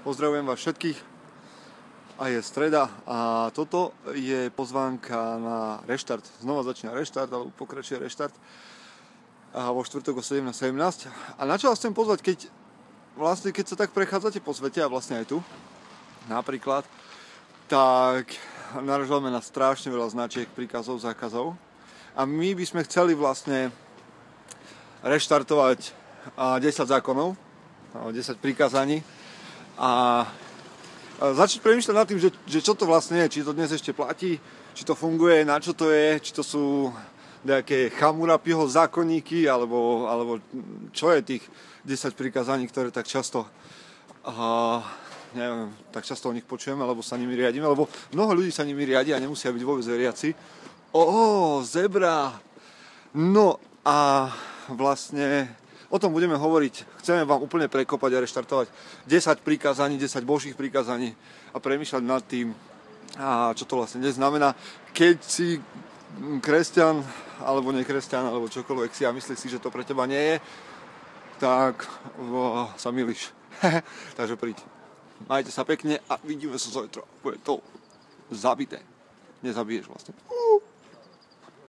Pozdravujem vás všetkých a je streda a toto je pozvánka na reštart. Znova začína reštart alebo pokračuje reštart a vo štvrtok o 17:17. A na čo vás chcem pozvať, keď sa tak prechádzate po svete a vlastne aj tu napríklad, tak naražame na strašne veľa značiek, príkazov, zákazov a my by sme chceli vlastne reštartovať 10 zákonov, 10 prikázaní a začať premýšľať nad tým, že čo to vlastne je, či to dnes ešte platí, či to funguje, na čo to je, či to sú nejaké Hammurapiho zákonníky, alebo čo je tých 10 prikázaní, ktoré tak často neviem, tak často o nich počujeme, alebo sa nimi riadíme, lebo mnoho ľudí sa nimi riadi a nemusia byť vôbec veriaci. Zebra! No a vlastne o tom budeme hovoriť. Chceme vám úplne prekopať a reštartovať 10 prikázaní, 10 božích prikázaní a premýšľať nad tým, čo to vlastne znamená. Keď si kresťan, alebo nekresťan, alebo čokoľvek si a myslíš si, že to pre teba nie je, tak sa milíš. Takže príď. Majte sa pekne a vidíme sa zajtra. Bude to zabité. Nezabiješ vlastne.